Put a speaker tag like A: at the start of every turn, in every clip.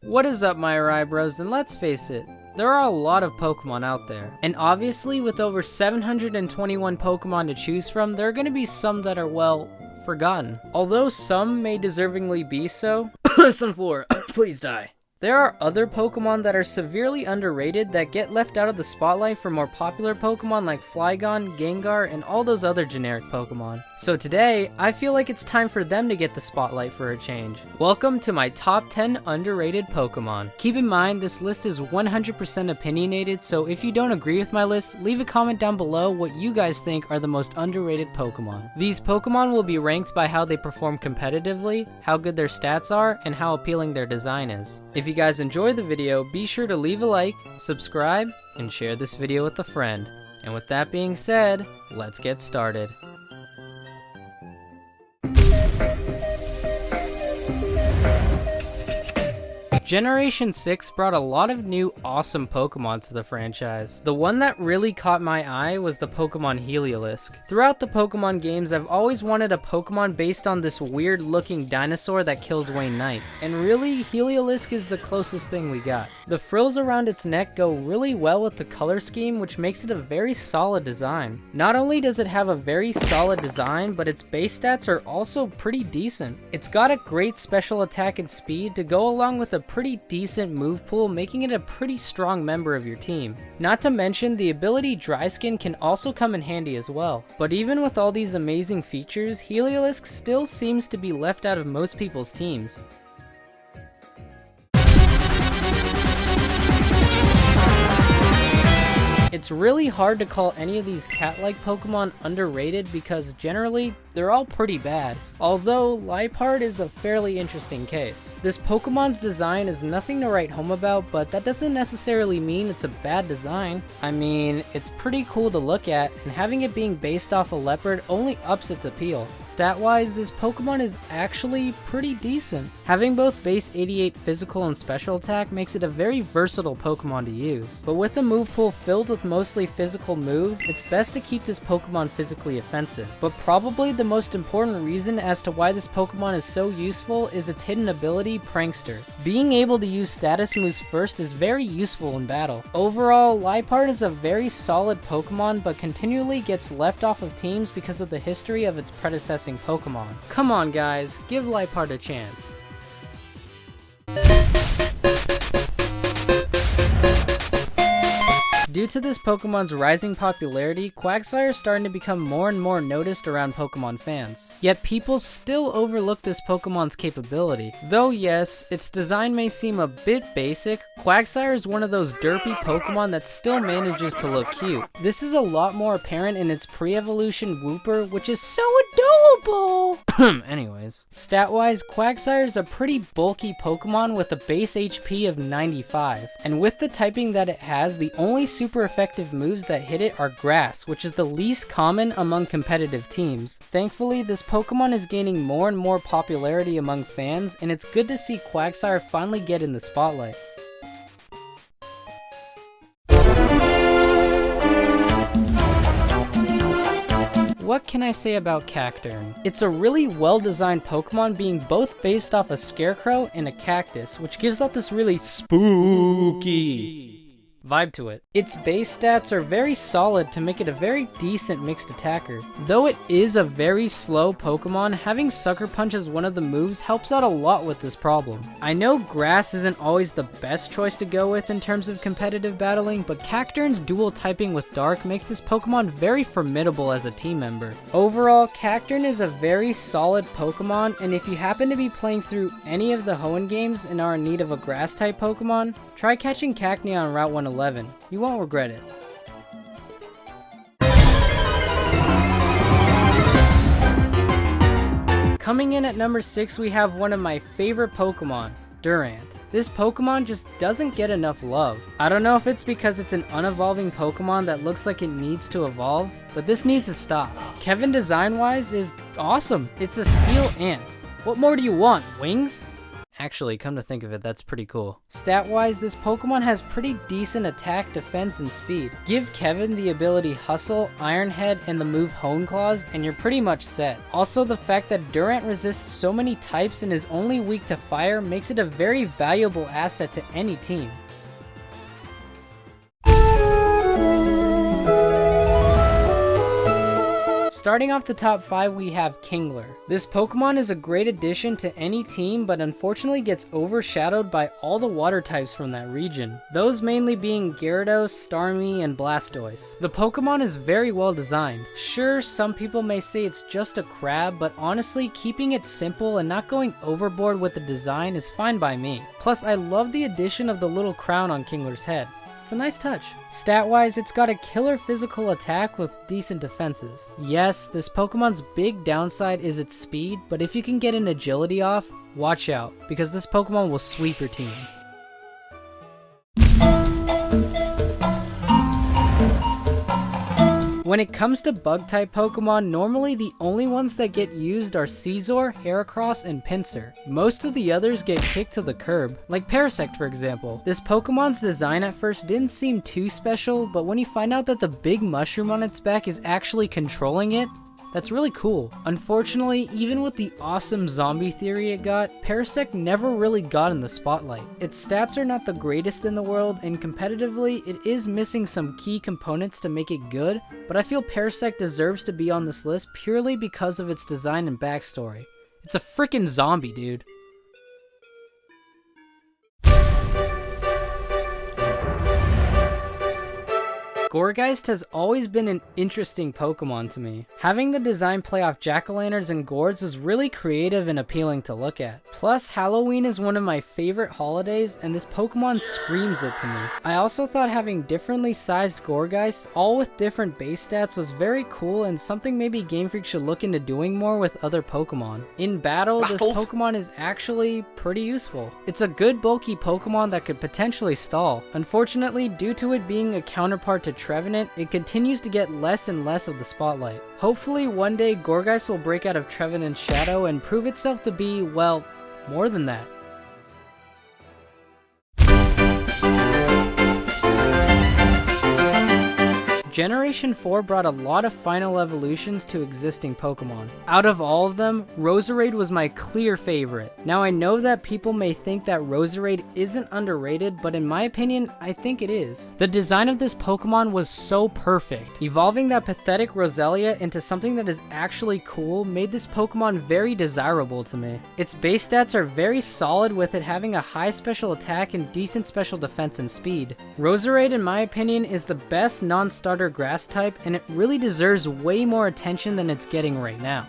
A: What is up, my Bros, and let's face it, there are a lot of Pokemon out there. And obviously, with over 721 Pokemon to choose from, there are going to be some that are, well, forgotten. Although some may deservingly be so. Sunflora, please die. There are other Pokemon that are severely underrated that get left out of the spotlight for more popular Pokemon like Flygon, Gengar, and all those other generic Pokemon. So today, I feel like it's time for them to get the spotlight for a change. Welcome to my top 10 underrated Pokemon. Keep in mind, this list is 100% opinionated, so if you don't agree with my list, leave a comment down below what you guys think are the most underrated Pokemon. These Pokemon will be ranked by how they perform competitively, how good their stats are, and how appealing their design is. If you guys enjoy the video, be sure to leave a like, subscribe, and share this video with a friend. And with that being said, let's get started. Generation 6 brought a lot of new awesome Pokemon to the franchise. The one that really caught my eye was the Pokemon Heliolisk. Throughout the Pokemon games, I've always wanted a Pokemon based on this weird looking dinosaur that kills Wayne Knight. And really, Heliolisk is the closest thing we got. The frills around its neck go really well with the color scheme, which makes it a very solid design. Not only does it have a very solid design, but its base stats are also pretty decent. It's got a great special attack and speed to go along with a pretty decent move pool, making it a pretty strong member of your team. Not to mention, the ability Dry Skin can also come in handy as well. But even with all these amazing features, Heliolisk still seems to be left out of most people's teams. It's really hard to call any of these cat-like Pokemon underrated because generally, they're all pretty bad. Although, Liepard is a fairly interesting case. This Pokemon's design is nothing to write home about, but that doesn't necessarily mean it's a bad design. I mean, it's pretty cool to look at, and having it being based off a leopard only ups its appeal. Stat-wise, this Pokemon is actually pretty decent. Having both base 88 physical and special attack makes it a very versatile Pokemon to use. But with the move pool filled with mostly physical moves, it's best to keep this Pokemon physically offensive. But probably the most important reason as to why this Pokemon is so useful is its hidden ability, Prankster. Being able to use status moves first is very useful in battle. Overall, Liepard is a very solid Pokemon, but continually gets left off of teams because of the history of its predecessing Pokemon. Come on guys, give Liepard a chance. Due to this Pokemon's rising popularity, Quagsire is starting to become more and more noticed around Pokemon fans. Yet people still overlook this Pokemon's capability. Though yes, its design may seem a bit basic, Quagsire is one of those derpy Pokemon that still manages to look cute. This is a lot more apparent in its pre-evolution Wooper, which is so adorable! Anyways, stat-wise, Quagsire is a pretty bulky Pokemon with a base HP of 95. And with the typing that it has, the only super effective moves that hit it are Grass, which is the least common among competitive teams. Thankfully, this Pokemon is gaining more and more popularity among fans, and it's good to see Quagsire finally get in the spotlight. What can I say about Cacturne? It's a really well-designed Pokemon, being both based off a scarecrow and a cactus, which gives out this really spooky vibe to it. Its base stats are very solid to make it a very decent mixed attacker. Though it is a very slow Pokemon, having Sucker Punch as one of the moves helps out a lot with this problem. I know Grass isn't always the best choice to go with in terms of competitive battling, but Cacturne's dual typing with Dark makes this Pokemon very formidable as a team member. Overall, Cacturne is a very solid Pokemon, and if you happen to be playing through any of the Hoenn games and are in need of a Grass type Pokemon, try catching Cacnea on Route 111. You won't regret it. Coming in at number 6, we have one of my favorite Pokemon, Durant. This Pokemon just doesn't get enough love. I don't know if it's because it's an unevolving Pokemon that looks like it needs to evolve, but this needs to stop. Kevin design-wise is awesome. It's a steel ant. What more do you want, wings? Actually, come to think of it, that's pretty cool. Stat-wise, this Pokemon has pretty decent attack, defense, and speed. Give Kevin the ability Hustle, Iron Head, and the move Hone Claws, and you're pretty much set. Also, the fact that Durant resists so many types and is only weak to fire makes it a very valuable asset to any team. Starting off the top 5, we have Kingler. This Pokemon is a great addition to any team, but unfortunately gets overshadowed by all the water types from that region. Those mainly being Gyarados, Starmie, and Blastoise. The Pokemon is very well designed. Sure, some people may say it's just a crab, but honestly, keeping it simple and not going overboard with the design is fine by me. Plus, I love the addition of the little crown on Kingler's head. It's a nice touch. Stat-wise, it's got a killer physical attack with decent defenses. Yes, this Pokemon's big downside is its speed, but if you can get an agility off, watch out, because this Pokemon will sweep your team. When it comes to Bug-type Pokemon, normally the only ones that get used are Scizor, Heracross, and Pinsir. Most of the others get kicked to the curb, like Parasect for example. This Pokemon's design at first didn't seem too special, but when you find out that the big mushroom on its back is actually controlling it, that's really cool. Unfortunately, even with the awesome zombie theory it got, Parasect never really got in the spotlight. Its stats are not the greatest in the world, and competitively, it is missing some key components to make it good, but I feel Parasect deserves to be on this list purely because of its design and backstory. It's a freaking zombie, dude. Gourgeist has always been an interesting Pokemon to me. Having the design play off jack-o'-lanterns and gourds was really creative and appealing to look at. Plus, Halloween is one of my favorite holidays, and this Pokemon screams it to me. I also thought having differently sized Gourgeist, all with different base stats, was very cool and something maybe Game Freak should look into doing more with other Pokemon. In battle, this Pokemon is actually pretty useful. It's a good bulky Pokemon that could potentially stall. Unfortunately, due to it being a counterpart to Trevenant, it continues to get less and less of the spotlight. Hopefully one day Gourgeist will break out of Trevenant's shadow and prove itself to be, well, more than that. Generation 4 brought a lot of final evolutions to existing Pokemon. Out of all of them, Roserade was my clear favorite. Now I know that people may think that Roserade isn't underrated, but in my opinion, I think it is. The design of this Pokemon was so perfect. Evolving that pathetic Roselia into something that is actually cool made this Pokemon very desirable to me. Its base stats are very solid, with it having a high special attack and decent special defense and speed. Roserade, in my opinion, is the best non-starter grass type, and it really deserves way more attention than it's getting right now.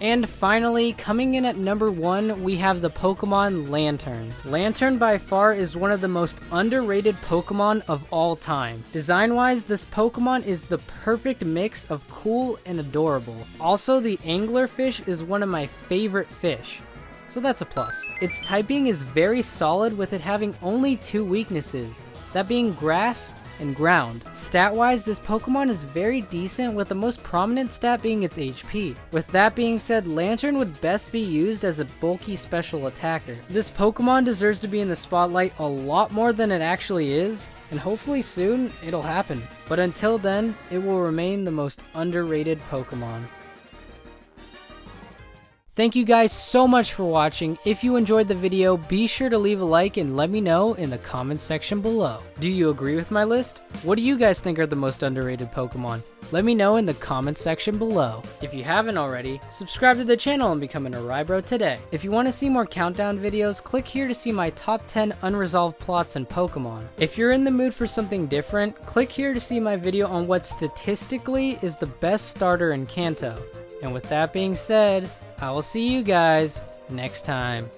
A: And finally, coming in at number 1, we have the Pokemon Lantern. Lantern by far is one of the most underrated Pokemon of all time. Design-wise, this Pokemon is the perfect mix of cool and adorable. Also, the anglerfish is one of my favorite fish, so that's a plus. Its typing is very solid, with it having only 2 weaknesses, that being grass and ground. Stat-wise, this Pokemon is very decent, with the most prominent stat being its HP. With that being said, Lantern would best be used as a bulky special attacker. This Pokemon deserves to be in the spotlight a lot more than it actually is, and hopefully soon it'll happen. But until then, it will remain the most underrated Pokemon. Thank you guys so much for watching. If you enjoyed the video, be sure to leave a like and let me know in the comments section below. Do you agree with my list? What do you guys think are the most underrated Pokemon? Let me know in the comments section below. If you haven't already, subscribe to the channel and become an Eryizo today. If you want to see more countdown videos, click here to see my top 10 unresolved plots in Pokemon. If you're in the mood for something different, click here to see my video on what statistically is the best starter in Kanto. And with that being said, I will see you guys next time.